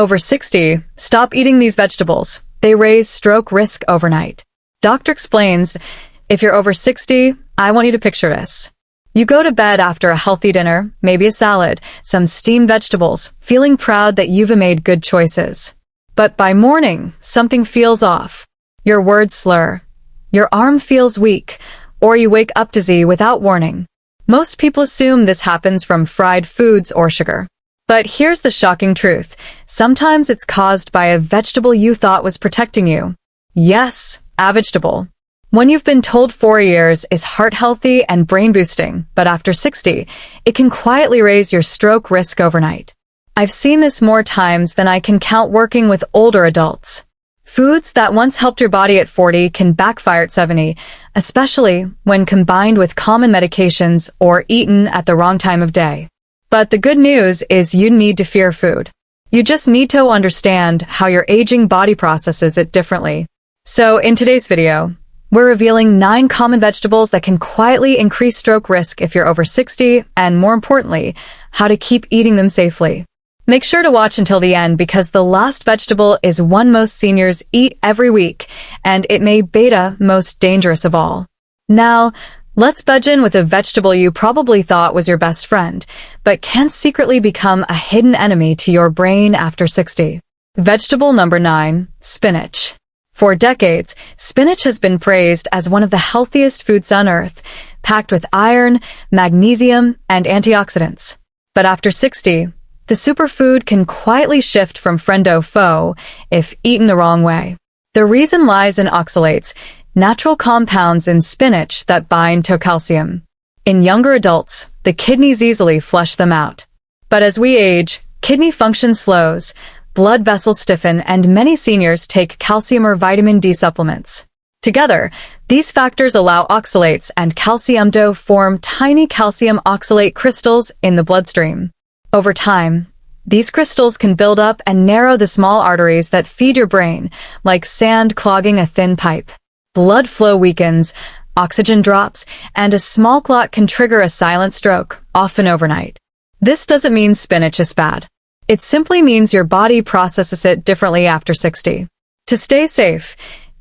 Over 60, stop eating these vegetables. They raise stroke risk overnight. Doctor explains, if you're over 60, I want you to picture this. You go to bed after a healthy dinner, maybe a salad, some steamed vegetables, feeling proud that you've made good choices. But by morning, something feels off. Your words slur. Your arm feels weak, or you wake up dizzy without warning. Most people assume this happens from fried foods or sugar. But here's the shocking truth. Sometimes it's caused by a vegetable you thought was protecting you. Yes, a vegetable. One you've been told for years is heart-healthy and brain-boosting, but after 60, it can quietly raise your stroke risk overnight. I've seen this more times than I can count working with older adults. Foods that once helped your body at 40 can backfire at 70, especially when combined with common medications or eaten at the wrong time of day. But the good news is you need to fear food. You just need to understand how your aging body processes it differently. So in today's video, we're revealing 9 common vegetables that can quietly increase stroke risk if you're over 60, and more importantly, how to keep eating them safely. Make sure to watch until the end because the last vegetable is one most seniors eat every week, and it may be the most dangerous of all. Now, let's budge in with a vegetable you probably thought was your best friend, but can secretly become a hidden enemy to your brain after 60. Vegetable number 9, spinach. For decades, spinach has been praised as one of the healthiest foods on earth, packed with iron, magnesium, and antioxidants. But after 60, the superfood can quietly shift from friend to foe if eaten the wrong way. The reason lies in oxalates, natural compounds in spinach that bind to calcium. In younger adults, the kidneys easily flush them out. But as we age, kidney function slows, blood vessels stiffen, and many seniors take calcium or vitamin D supplements. Together, these factors allow oxalates and calcium to form tiny calcium oxalate crystals in the bloodstream. Over time, these crystals can build up and narrow the small arteries that feed your brain, like sand clogging a thin pipe. Blood flow weakens, oxygen drops, and a small clot can trigger a silent stroke, often overnight. This doesn't mean spinach is bad. It simply means your body processes it differently after 60. To stay safe,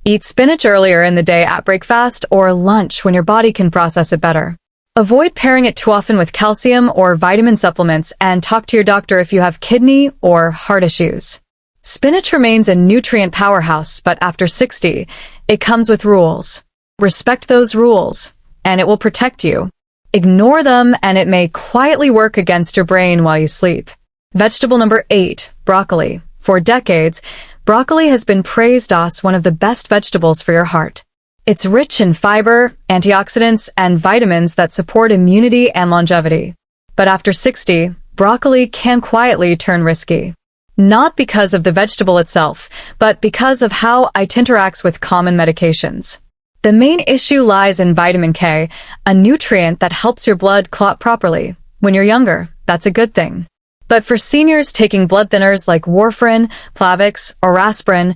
eat spinach earlier in the day at breakfast or lunch when your body can process it better. Avoid pairing it too often with calcium or vitamin supplements, and talk to your doctor if you have kidney or heart issues. Spinach remains a nutrient powerhouse, but after 60, it comes with rules. Respect those rules, and it will protect you. Ignore them, and it may quietly work against your brain while you sleep. Vegetable number 8, broccoli. For decades, broccoli has been praised as one of the best vegetables for your heart. It's rich in fiber, antioxidants, and vitamins that support immunity and longevity. But after 60, broccoli can quietly turn risky. Not because of the vegetable itself, but because of how it interacts with common medications. The main issue lies in vitamin K, a nutrient that helps your blood clot properly. When you're younger, that's a good thing. But for seniors taking blood thinners like warfarin, Plavix, or aspirin,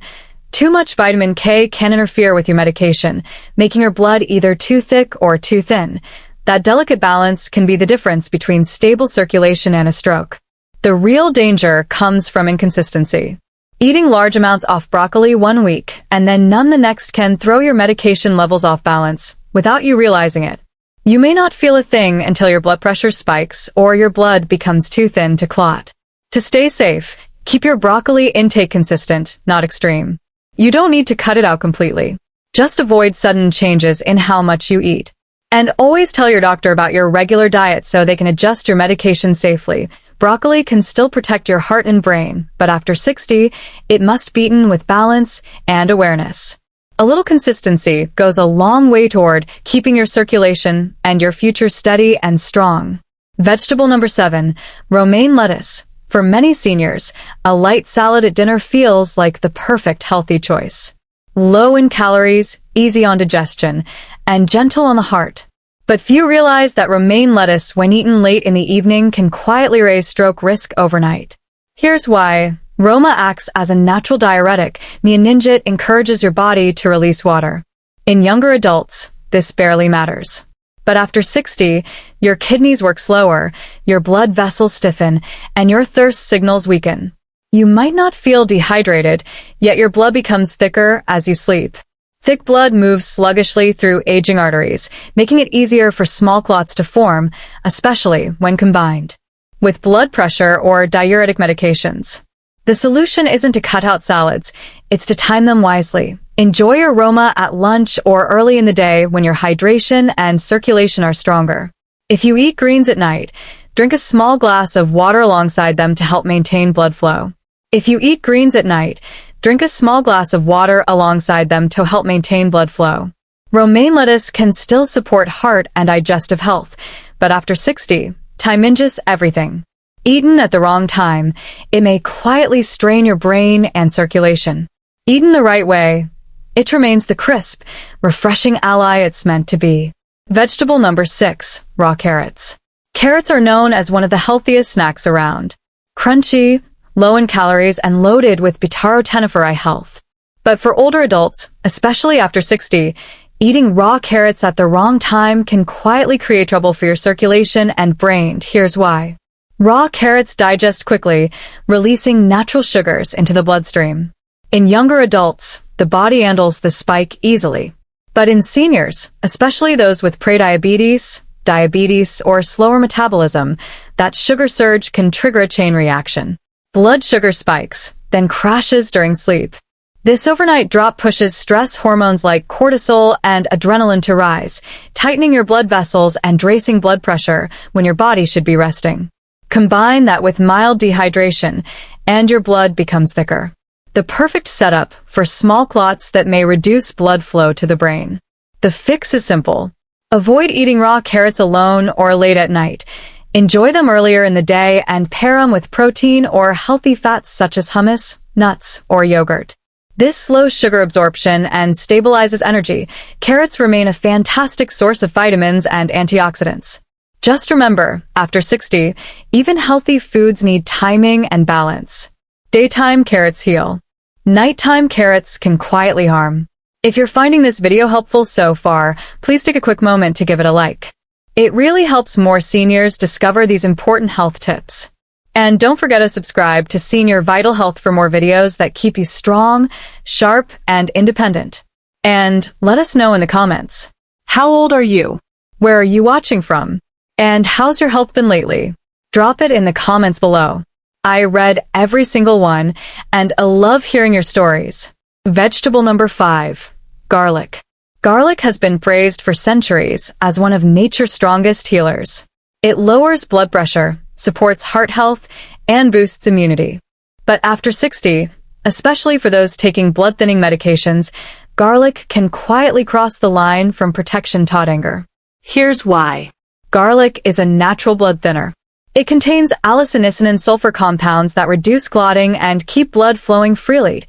too much vitamin K can interfere with your medication, making your blood either too thick or too thin. That delicate balance can be the difference between stable circulation and a stroke. The real danger comes from inconsistency. Eating large amounts of broccoli one week and then none the next can throw your medication levels off balance without you realizing it. You may not feel a thing until your blood pressure spikes or your blood becomes too thin to clot. To stay safe, keep your broccoli intake consistent, not extreme. You don't need to cut it out completely. Just avoid sudden changes in how much you eat. And always tell your doctor about your regular diet so they can adjust your medication safely. Broccoli can still protect your heart and brain, but after 60, it must be eaten with balance and awareness. A little consistency goes a long way toward keeping your circulation and your future steady and strong. Vegetable number 7, romaine lettuce. For many seniors, a light salad at dinner feels like the perfect healthy choice. Low in calories, easy on digestion, and gentle on the heart. But few realize that romaine lettuce, when eaten late in the evening, can quietly raise stroke risk overnight. Here's why. Roma acts as a natural diuretic, meaning it encourages your body to release water. In younger adults, this barely matters. But after 60, your kidneys work slower, your blood vessels stiffen, and your thirst signals weaken. You might not feel dehydrated, yet your blood becomes thicker as you sleep. Thick blood moves sluggishly through aging arteries, making it easier for small clots to form, especially when combined with blood pressure or diuretic medications. The solution isn't to cut out salads, it's to time them wisely. Enjoy your aroma at lunch or early in the day when your hydration and circulation are stronger. If you eat greens at night, drink a small glass of water alongside them to help maintain blood flow. If you eat greens at night, drink a small glass of water alongside them to help maintain blood flow. Romaine lettuce can still support heart and digestive health, but after 60, time changes everything. Eaten at the wrong time, it may quietly strain your brain and circulation. Eaten the right way, it remains the crisp, refreshing ally it's meant to be. Vegetable number 6, raw carrots. Carrots are known as one of the healthiest snacks around. Crunchy, low in calories, and loaded with beta-carotenoid health. But for older adults, especially after 60, eating raw carrots at the wrong time can quietly create trouble for your circulation and brain. Here's why. Raw carrots digest quickly, releasing natural sugars into the bloodstream. In younger adults, the body handles the spike easily. But in seniors, especially those with prediabetes, diabetes, or slower metabolism, that sugar surge can trigger a chain reaction. Blood sugar spikes, then crashes during sleep. This overnight drop pushes stress hormones like cortisol and adrenaline to rise, tightening your blood vessels and raising blood pressure when your body should be resting. Combine that with mild dehydration, and your blood becomes thicker. The perfect setup for small clots that may reduce blood flow to the brain. The fix is simple. Avoid eating raw carrots alone or late at night. Enjoy them earlier in the day and pair them with protein or healthy fats such as hummus, nuts, or yogurt. This slows sugar absorption and stabilizes energy. Carrots remain a fantastic source of vitamins and antioxidants. Just remember, after 60, even healthy foods need timing and balance. Daytime carrots heal. Nighttime carrots can quietly harm. If you're finding this video helpful so far, please take a quick moment to give it a like. It really helps more seniors discover these important health tips. And don't forget to subscribe to Senior Vital Health for more videos that keep you strong, sharp, and independent. And let us know in the comments. How old are you? Where are you watching from? And how's your health been lately? Drop it in the comments below. I read every single one, and I love hearing your stories. Vegetable number 5, garlic. Garlic has been praised for centuries as one of nature's strongest healers. It lowers blood pressure, supports heart health, and boosts immunity. But after 60, especially for those taking blood-thinning medications, garlic can quietly cross the line from protection to anger. Here's why. Garlic is a natural blood thinner. It contains allicin and sulfur compounds that reduce clotting and keep blood flowing freely.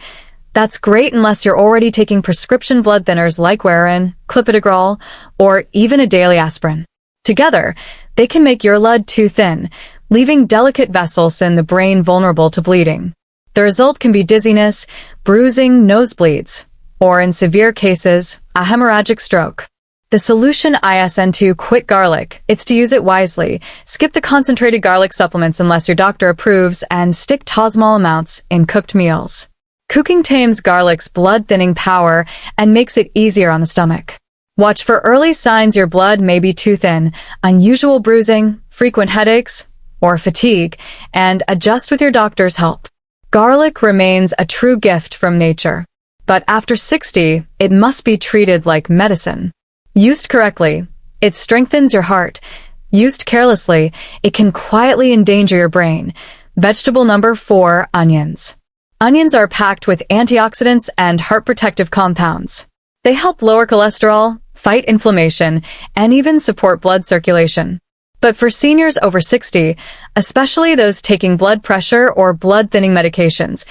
That's great unless you're already taking prescription blood thinners like Warfarin, clopidogrel, or even a daily aspirin. Together, they can make your blood too thin, leaving delicate vessels in the brain vulnerable to bleeding. The result can be dizziness, bruising, nosebleeds, or in severe cases, a hemorrhagic stroke. The solution is to quit garlic. It's to use it wisely. Skip the concentrated garlic supplements unless your doctor approves, and stick to small amounts in cooked meals. Cooking tames garlic's blood-thinning power and makes it easier on the stomach. Watch for early signs your blood may be too thin, unusual bruising, frequent headaches, or fatigue, and adjust with your doctor's help. Garlic remains a true gift from nature. But after 60, it must be treated like medicine. Used correctly, it strengthens your heart. Used carelessly, it can quietly endanger your brain. Vegetable number 4, onions. Onions are packed with antioxidants and heart protective compounds. They help lower cholesterol, fight inflammation, and even support blood circulation. But for seniors over 60, especially those taking blood pressure or blood-thinning medications,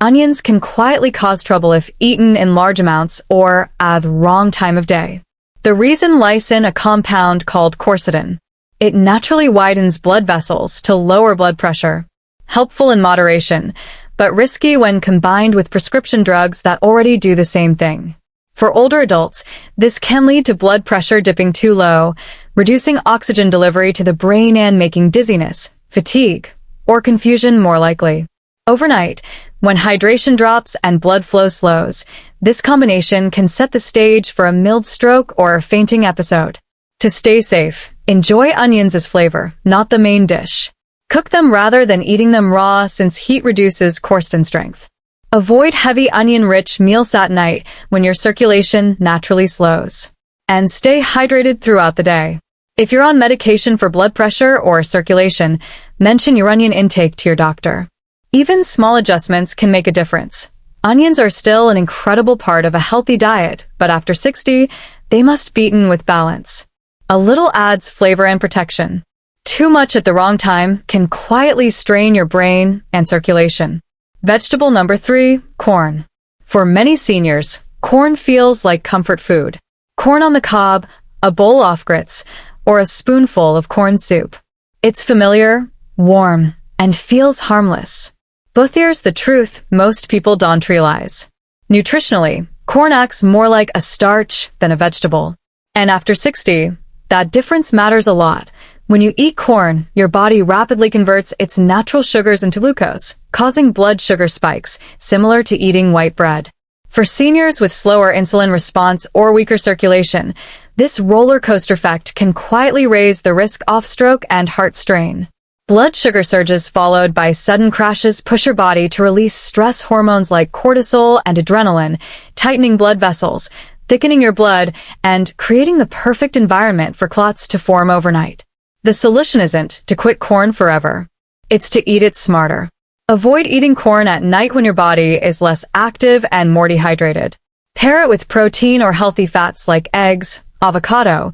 onions can quietly cause trouble if eaten in large amounts or at the wrong time of day. The reason lies in a compound called quercetin. It naturally widens blood vessels to lower blood pressure. Helpful in moderation, but risky when combined with prescription drugs that already do the same thing. For older adults, this can lead to blood pressure dipping too low, reducing oxygen delivery to the brain and making dizziness, fatigue, or confusion more likely. Overnight, when hydration drops and blood flow slows, this combination can set the stage for a mild stroke or a fainting episode. To stay safe, enjoy onions as flavor, not the main dish. Cook them rather than eating them raw since heat reduces coarsen strength. Avoid heavy onion-rich meals at night when your circulation naturally slows. And stay hydrated throughout the day. If you're on medication for blood pressure or circulation, mention your onion intake to your doctor. Even small adjustments can make a difference. Onions are still an incredible part of a healthy diet, but after 60, they must be eaten with balance. A little adds flavor and protection. Too much at the wrong time can quietly strain your brain and circulation. Vegetable number 3, corn. For many seniors, corn feels like comfort food. Corn on the cob, a bowl off grits, or a spoonful of corn soup. It's familiar, warm, and feels harmless. But here's the truth most people don't realize. Nutritionally, corn acts more like a starch than a vegetable. And after 60, that difference matters a lot. When you eat corn, your body rapidly converts its natural sugars into glucose, causing blood sugar spikes, similar to eating white bread. For seniors with slower insulin response or weaker circulation, this roller coaster effect can quietly raise the risk of stroke and heart strain. Blood sugar surges followed by sudden crashes push your body to release stress hormones like cortisol and adrenaline, tightening blood vessels, thickening your blood, and creating the perfect environment for clots to form overnight. The solution isn't to quit corn forever. It's to eat it smarter. Avoid eating corn at night when your body is less active and more dehydrated. Pair it with protein or healthy fats like eggs, avocado,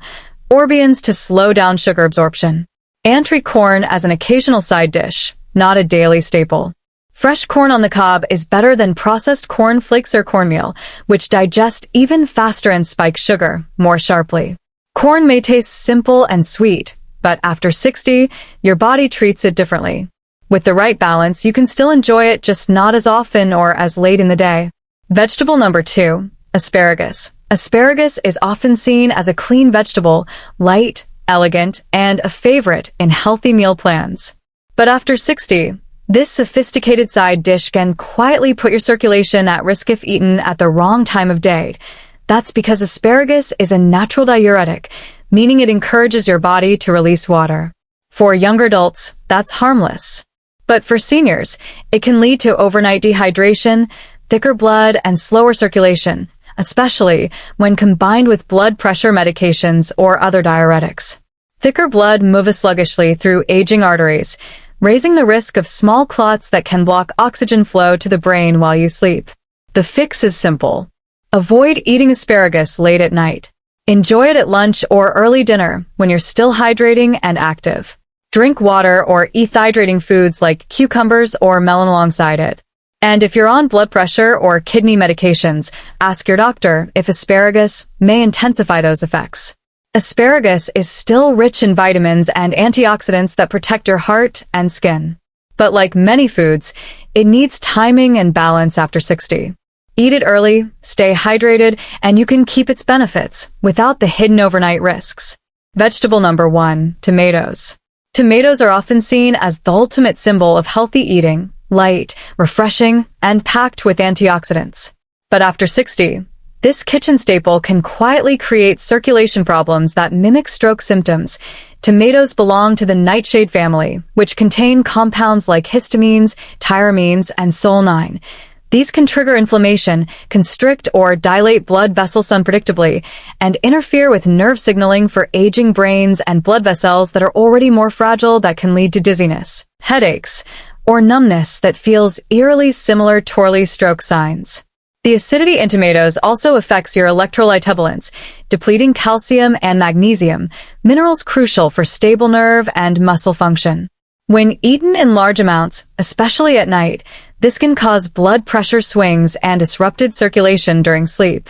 or beans to slow down sugar absorption. And treat corn as an occasional side dish, not a daily staple. Fresh corn on the cob is better than processed corn flakes or cornmeal, which digest even faster and spike sugar more sharply. Corn may taste simple and sweet, but after 60, your body treats it differently. With the right balance, you can still enjoy it, just not as often or as late in the day. Vegetable number 2, asparagus. Asparagus is often seen as a clean vegetable, light, elegant, and a favorite in healthy meal plans. But after 60, this sophisticated side dish can quietly put your circulation at risk if eaten at the wrong time of day. That's because asparagus is a natural diuretic, meaning it encourages your body to release water. For younger adults, that's harmless. But for seniors, it can lead to overnight dehydration, thicker blood, and slower circulation, especially when combined with blood pressure medications or other diuretics. Thicker blood moves sluggishly through aging arteries, raising the risk of small clots that can block oxygen flow to the brain while you sleep. The fix is simple. Avoid eating asparagus late at night. Enjoy it at lunch or early dinner when you're still hydrating and active. Drink water or eat hydrating foods like cucumbers or melon alongside it. And if you're on blood pressure or kidney medications, ask your doctor if asparagus may intensify those effects. Asparagus is still rich in vitamins and antioxidants that protect your heart and skin. But like many foods, it needs timing and balance after 60. Eat it early, stay hydrated, and you can keep its benefits without the hidden overnight risks. Vegetable number 1, tomatoes. Tomatoes are often seen as the ultimate symbol of healthy eating, light, refreshing, and packed with antioxidants. But after 60, this kitchen staple can quietly create circulation problems that mimic stroke symptoms. Tomatoes belong to the nightshade family, which contain compounds like histamines, tyramines, and Sol9. These can trigger inflammation, constrict or dilate blood vessels unpredictably, and interfere with nerve signaling for aging brains and blood vessels that are already more fragile that can lead to dizziness, headaches, or numbness that feels eerily similar to early stroke signs. The acidity in tomatoes also affects your electrolyte balance, depleting calcium and magnesium, minerals crucial for stable nerve and muscle function. When eaten in large amounts, especially at night, this can cause blood pressure swings and disrupted circulation during sleep.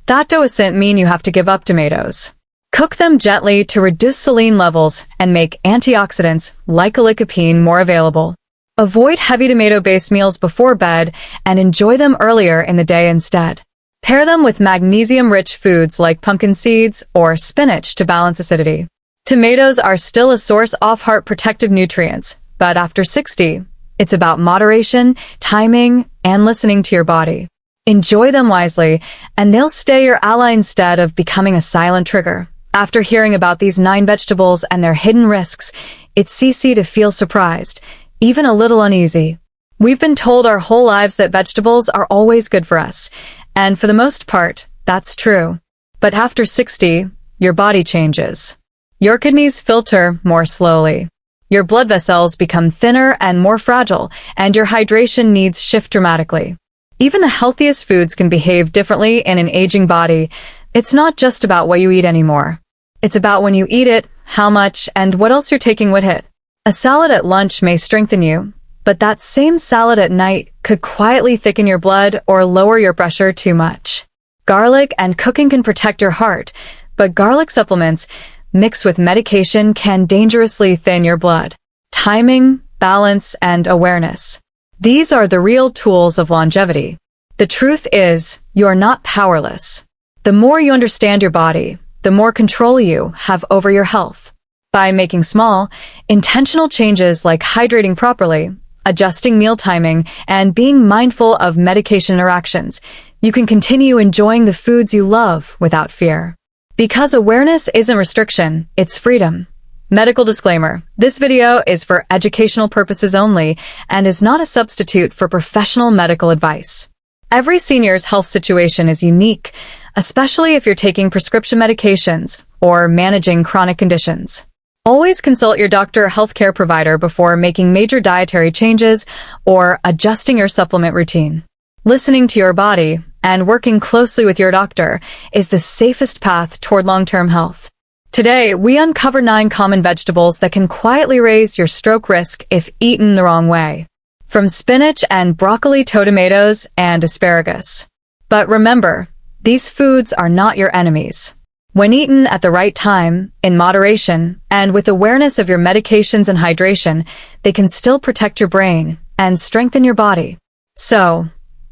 That doesn't mean you have to give up tomatoes. Cook them gently to reduce saline levels and make antioxidants like lycopene more available. Avoid heavy tomato-based meals before bed and enjoy them earlier in the day instead. Pair them with magnesium-rich foods like pumpkin seeds or spinach to balance acidity. Tomatoes are still a source of heart protective nutrients, but after 60, It's about moderation, timing, and listening to your body. Enjoy them wisely, and they'll stay your ally instead of becoming a silent trigger. After hearing about these 9 vegetables and their hidden risks, it's easy to feel surprised, even a little uneasy. We've been told our whole lives that vegetables are always good for us, and for the most part, that's true. But after 60, your body changes. Your kidneys filter more slowly. Your blood vessels become thinner and more fragile, and your hydration needs shift dramatically. Even the healthiest foods can behave differently in an aging body. It's not just about what you eat anymore. It's about when you eat it, how much, and what else you're taking with it. A salad at lunch may strengthen you, but that same salad at night could quietly thicken your blood or lower your pressure too much. Garlic and cooking can protect your heart, but garlic supplements mixed with medication can dangerously thin your blood. Timing, balance, and awareness. These are the real tools of longevity. The truth is, you're not powerless. The more you understand your body, the more control you have over your health. By making small, intentional changes like hydrating properly, adjusting meal timing, and being mindful of medication interactions, you can continue enjoying the foods you love without fear. Because awareness isn't restriction, it's freedom. Medical disclaimer: this video is for educational purposes only and is not a substitute for professional medical advice. Every senior's health situation is unique, especially if you're taking prescription medications or managing chronic conditions. Always consult your doctor or healthcare provider before making major dietary changes or adjusting your supplement routine. Listening to your body and working closely with your doctor is the safest path toward long-term health. Today, we uncover 9 common vegetables that can quietly raise your stroke risk if eaten the wrong way. From spinach and broccoli to tomatoes and asparagus. But remember, these foods are not your enemies. When eaten at the right time, in moderation, and with awareness of your medications and hydration, they can still protect your brain and strengthen your body. So,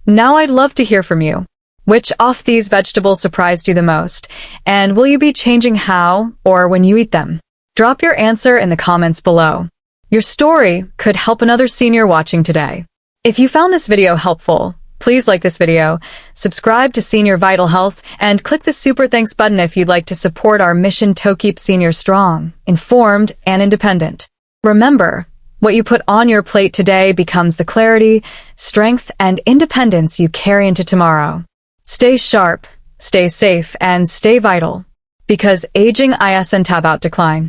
now I'd love to hear from you. Which of these vegetables surprised you the most? And will you be changing how or when you eat them? Drop your answer in the comments below. Your story could help another senior watching today. If you found this video helpful, please like this video, subscribe to Senior Vital Health, and click the super thanks button if you'd like to support our mission to keep seniors strong, informed, and independent. Remember, what you put on your plate today becomes the clarity, strength, and independence you carry into tomorrow. Stay sharp, stay safe, and stay vital. Because aging isn't about decline.